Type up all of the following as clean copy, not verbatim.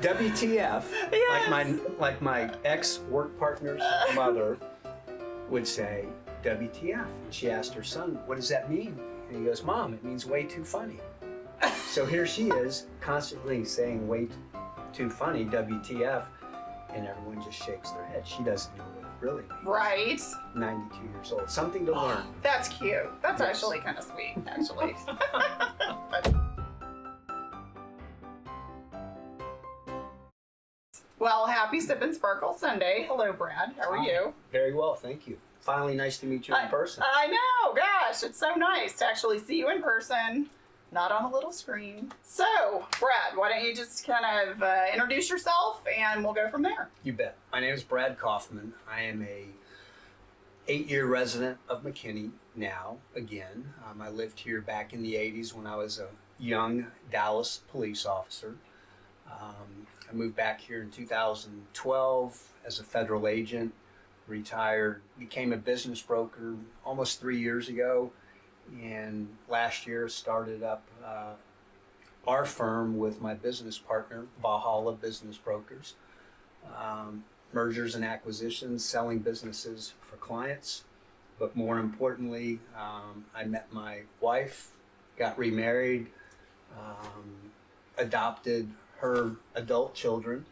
WTF, Yes. like my ex-work partner's mother would say, WTF. And she asked her son, what does that mean? And he goes, Mom, it means way too funny. So here she is constantly saying way too funny, WTF, and everyone just shakes their head. She doesn't know what it really means. Right. 92 years old. Something to learn. That's cute. That's Yes. actually kind of sweet, actually. Well, happy Sip and Sparkle Sunday. Hello, Brad. How are you? Very well, thank you. Finally, nice to meet you in person. I know. Gosh, it's so nice to actually see you in person, not on a little screen. So, Brad, why don't you just kind of introduce yourself and we'll go from there. You bet. My name is Brad Kaufman. I am a 8-year resident of McKinney now, again. I lived here back in the 80s when I was a young Dallas police officer. I moved back here in 2012 as a federal agent, retired, became a business broker almost 3 years ago, and last year started up our firm with my business partner, Valhalla Business Brokers. Mergers and acquisitions, selling businesses for clients. But more importantly, I met my wife, got remarried, adopted her adult children,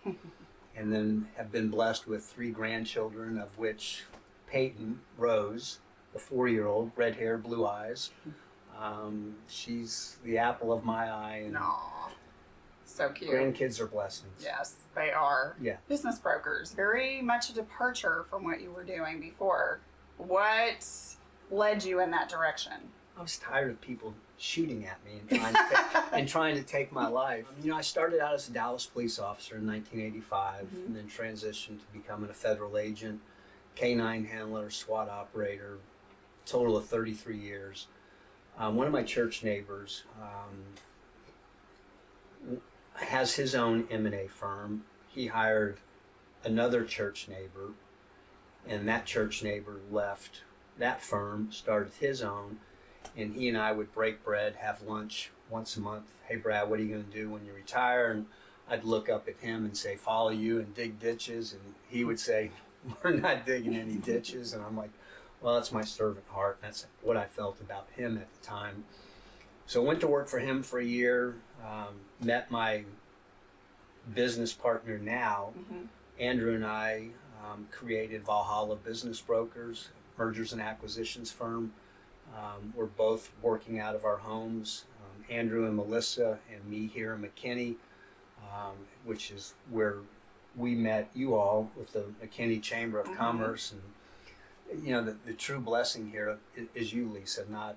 and then have been blessed with 3 grandchildren, of which Peyton Rose, the 4-year-old, red hair, blue eyes. She's the apple of my eye, and Aw, so cute. grandkids are blessings. Yes, they are. Yeah. Business brokers, very much a departure from what you were doing before. What led you in that direction? I was tired of people shooting at me and trying to take my life. You know, I started out as a Dallas police officer in 1985, and then transitioned to becoming a federal agent, K-9 handler, SWAT operator, total of 33 years. One of my church neighbors has his own M&A firm. He hired another church neighbor, and that church neighbor left that firm, started his own, and he and I would break bread, have lunch once a month. Hey, Brad, what are you going to do when you retire? And I'd look up at him and say, follow you and dig ditches. And he would say, we're not digging any ditches. And I'm like, well, that's my servant heart. That's what I felt about him at the time. So I went to work for him for a year, met my business partner now. Andrew and I created Valhalla Business Brokers, mergers and acquisitions firm. We're both working out of our homes, Andrew and Melissa and me here in McKinney, which is where we met you all with the McKinney Chamber of Commerce. And you know, the true blessing here is you, Lisa, not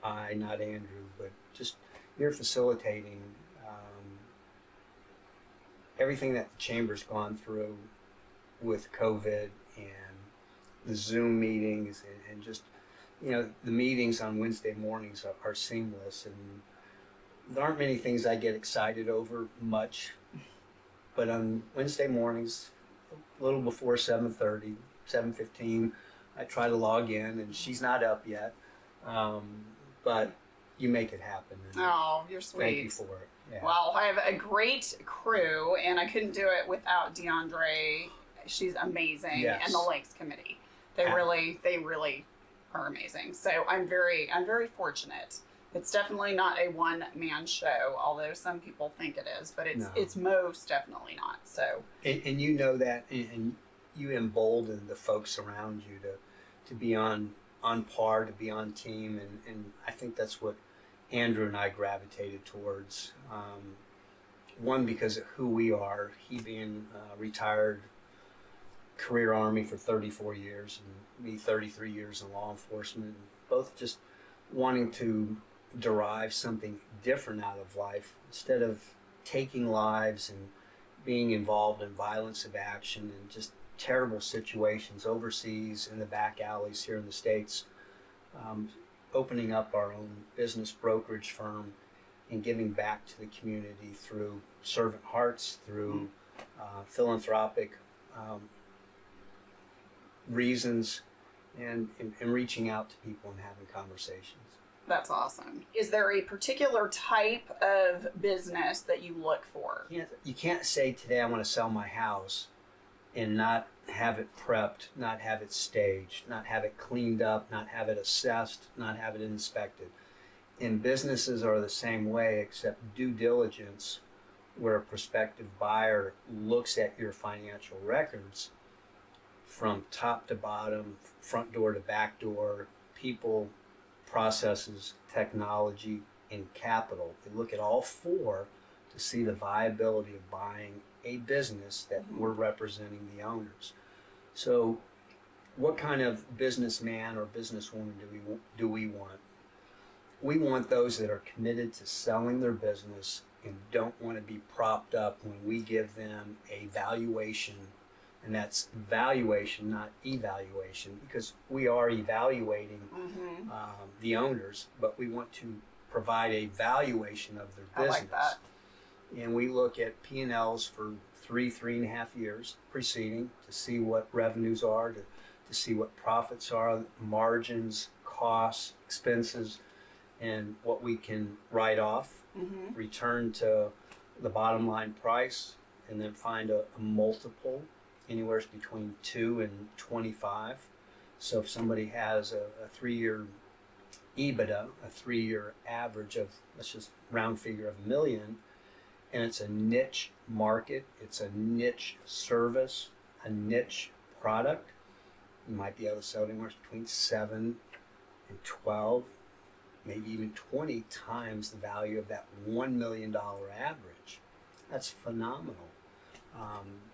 I, not Andrew, but just you're facilitating everything that the Chamber's gone through with COVID and the Zoom meetings and just, you know, the meetings on Wednesday mornings are seamless, and there aren't many things I get excited over much, but on Wednesday mornings, a little before 7:30, 7:15, I try to log in, and she's not up yet, but you make it happen. Oh, you're sweet. Thank you for it. Yeah. Well, I have a great crew, and I couldn't do it without DeAndre. She's amazing, Yes. and the Lakes Committee. They Yeah. really are amazing. So I'm very fortunate. It's definitely not a one-man show, although some people think it is, but it's most definitely not. So and you know that, and you embolden the folks around you to be on par, to be on team, and I think that's what Andrew and I gravitated towards. One, because of who we are, he being retired career Army for 34 years and me 33 years in law enforcement, both just wanting to derive something different out of life instead of taking lives and being involved in violence of action and just terrible situations overseas in the back alleys here in the States. Opening up our own business brokerage firm and giving back to the community through servant hearts, through philanthropic reasons, and reaching out to people and having conversations. That's awesome. Is there a particular type of business that you look for? You can't say today I want to sell my house and not have it prepped, not have it staged, not have it cleaned up, not have it assessed, not have it inspected. And businesses are the same way, except due diligence, where a prospective buyer looks at your financial records from top to bottom, front door to back door, people, processes, technology, and capital. They look at all four to see the viability of buying a business that we're representing the owners. So what kind of businessman or businesswoman do we want? We want those that are committed to selling their business and don't want to be propped up when we give them a valuation. And that's valuation, not evaluation, because we are evaluating the owners, but we want to provide a valuation of their business. I like that. And we look at P&Ls for 3.5 years preceding to see what revenues are, to see what profits are, margins, costs, expenses, and what we can write off, return to the bottom line price, and then find a multiple anywhere between 2 and 25. So if somebody has a 3-year EBITDA, a 3-year average of, let's just round figure, of $1 million, and it's a niche market, it's a niche service, a niche product, you might be able to sell anywhere between 7 and 12, maybe even 20 times the value of that $1 million average. That's phenomenal.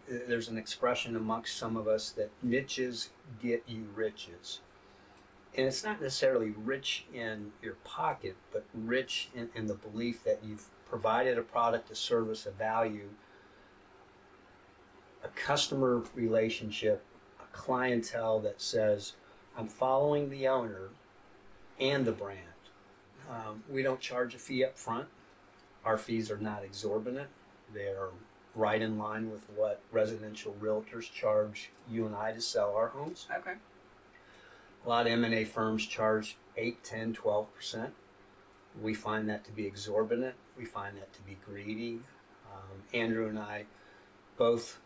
There's an expression amongst some of us that niches get you riches. And it's not necessarily rich in your pocket, but rich in the belief that you've provided a product, a service, a value, a customer relationship, a clientele that says, I'm following the owner and the brand. We don't charge a fee up front. Our fees are not exorbitant. They're right in line with what residential realtors charge you and I to sell our homes. Okay. A lot of M&A firms charge 8, 10, 12%. We find that to be exorbitant. We find that to be greedy. Andrew and I both,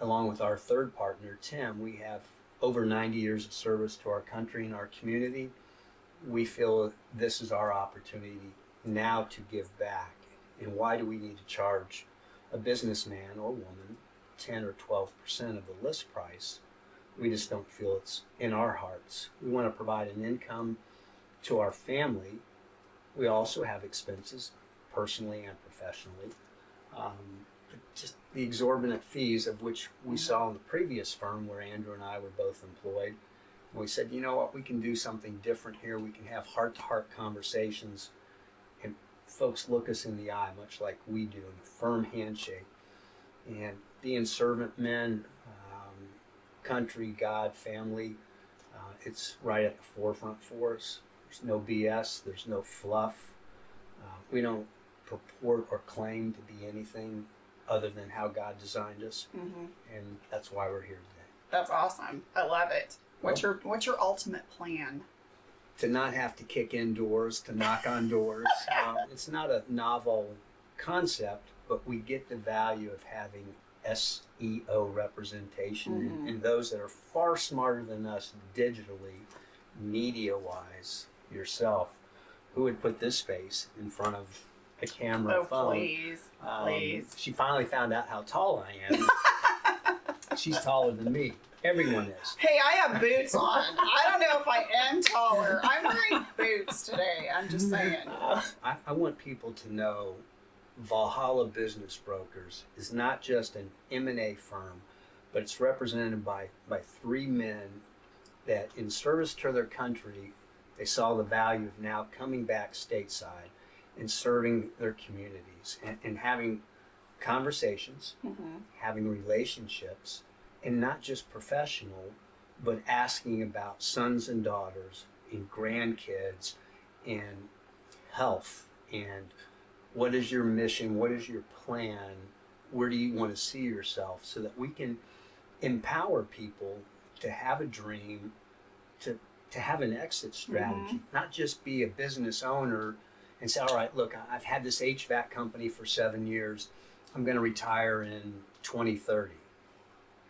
along with our third partner, Tim, we have over 90 years of service to our country and our community. We feel this is our opportunity now to give back. And why do we need to charge a businessman or woman 10 or 12% of the list price? We just don't feel it's in our hearts. We want to provide an income to our family. We also have expenses, personally and professionally. Just the exorbitant fees of which we saw in the previous firm where Andrew and I were both employed. And we said, you know what, we can do something different here. We can have heart-to-heart conversations, and folks look us in the eye, much like we do, in a firm handshake. And being servant men, country, God, family, it's right at the forefront for us. There's no BS. There's no fluff. We don't purport or claim to be anything other than how God designed us, and that's why we're here today. That's awesome. I love it. What's your ultimate plan? To not have to kick in doors, to knock on doors. It's not a novel concept, but we get the value of having SEO representation and those that are far smarter than us digitally, media-wise, yourself. Who would put this face in front of a camera phone? Please. She finally found out how tall I am. She's taller than me. Everyone is. Hey, I have boots on. I don't know if I am taller. I'm wearing boots today. I'm just saying. I want people to know Valhalla Business Brokers is not just an M&A firm, but it's represented by 3 men that, in service to their country, they saw the value of now coming back stateside and serving their communities and having conversations, having relationships, and not just professional, but asking about sons and daughters and grandkids and health and what is your mission, what is your plan, where do you want to see yourself, so that we can empower people to have a dream, to to have an exit strategy, not just be a business owner and say, all right, look, I've had this HVAC company for 7 years. I'm going to retire in 2030.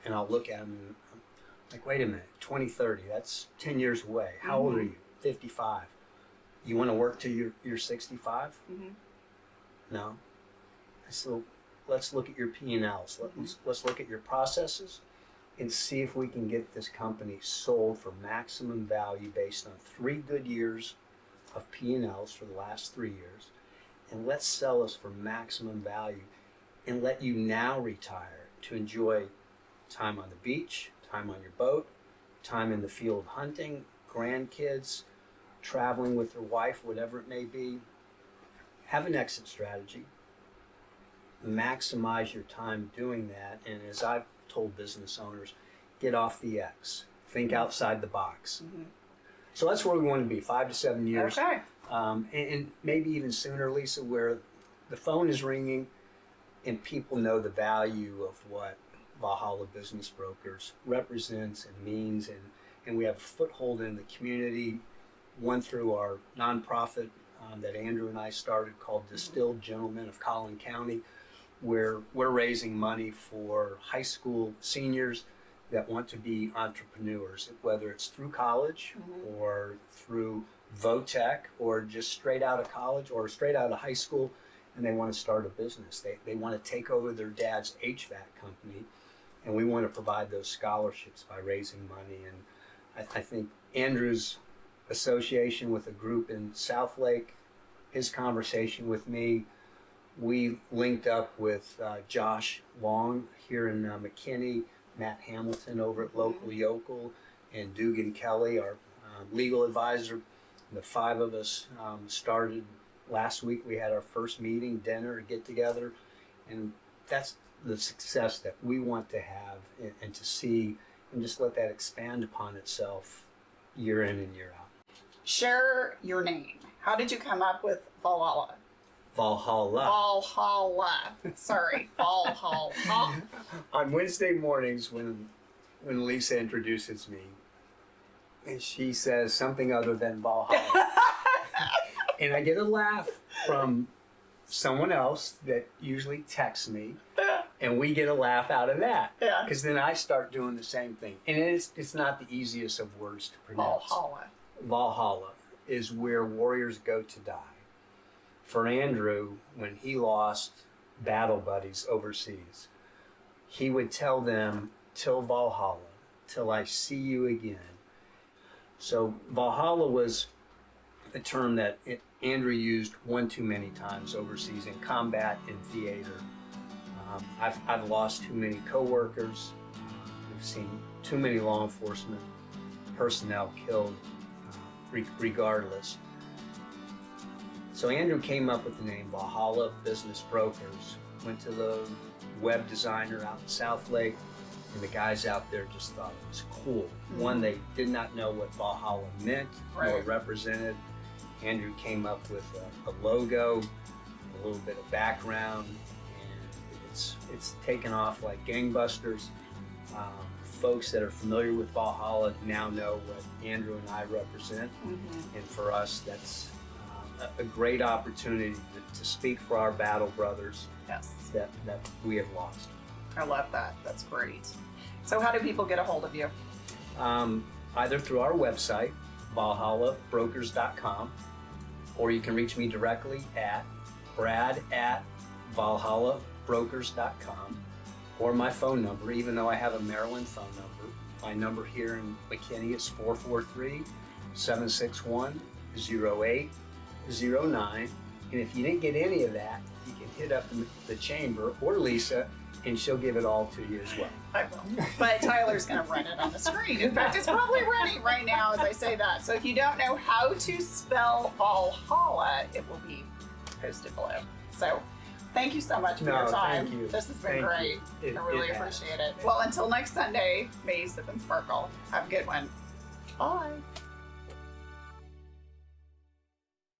And I'll look at them and I'm like, wait a minute, 2030, that's 10 years away. How old are you? 55. You want to work till you're 65? No. So let's look at your P&Ls. Let's look at your processes and see if we can get this company sold for maximum value based on 3 good years of P&Ls for the last 3 years. And let's sell us for maximum value and let you now retire to enjoy time on the beach, time on your boat, time in the field hunting, grandkids, traveling with your wife, whatever it may be. Have an exit strategy. Maximize your time doing that. And as I've told business owners, get off the X. Think outside the box. So that's where we want to be, 5 to 7 years. Okay. And maybe even sooner, Lisa, where the phone is ringing and people know the value of what Valhalla Business Brokers represents and means, and we have a foothold in the community, one through our nonprofit that Andrew and I started called Distilled Gentlemen of Collin County, where we're raising money for high school seniors that want to be entrepreneurs, whether it's through college or through VOTEC or just straight out of college or straight out of high school, and they want to start a business. They want to take over their dad's HVAC company, and we want to provide those scholarships by raising money. And I think Andrew's association with a group in Southlake, his conversation with me, we linked up with Josh Long here in McKinney, Matt Hamilton over at Local Yokel, and Dugan Kelly, our legal advisor. The 5 of us started last week. We had our first meeting, dinner, get together, and that's the success that we want to have and to see, and just let that expand upon itself year in and year out. Share your name. How did you come up with Valhalla? Valhalla. Sorry, Valhalla. On Wednesday mornings when Lisa introduces me, and she says something other than Valhalla, and I get a laugh from someone else that usually texts me, and we get a laugh out of that. Yeah. Because then I start doing the same thing, and it's not the easiest of words to pronounce. Valhalla. Valhalla is where warriors go to die. For Andrew, when he lost battle buddies overseas, he would tell them, till Valhalla, till I see you again. So Valhalla was a term that Andrew used one too many times overseas in combat, in theater. I've lost too many coworkers. I've seen too many law enforcement personnel killed regardless. So Andrew came up with the name Valhalla Business Brokers, went to the web designer out in Southlake, and the guys out there just thought it was cool. One, they did not know what Valhalla meant or represented. Andrew came up with a logo, a little bit of background, and it's taken off like gangbusters. Folks that are familiar with Valhalla now know what Andrew and I represent, and for us that's a great opportunity to speak for our battle brothers that we have lost. I love that. That's great. So how do people get a hold of you? Either through our website, valhallabrokers.com, or you can reach me directly at brad@valhallabrokers.com, or my phone number, even though I have a Maryland phone number. My number here in McKinney is 443-761-0809. And if you didn't get any of that, you can hit up the chamber or Lisa, and she'll give it all to you as well. I will. But Tyler's going to run it on the screen. In fact, it's probably running right now as I say that. So if you don't know how to spell Valhalla, it will be posted below. So thank you so much for your time. Thank you. This has been great. I really appreciate it. Well, until next Sunday, may you sip and sparkle. Have a good one. Bye.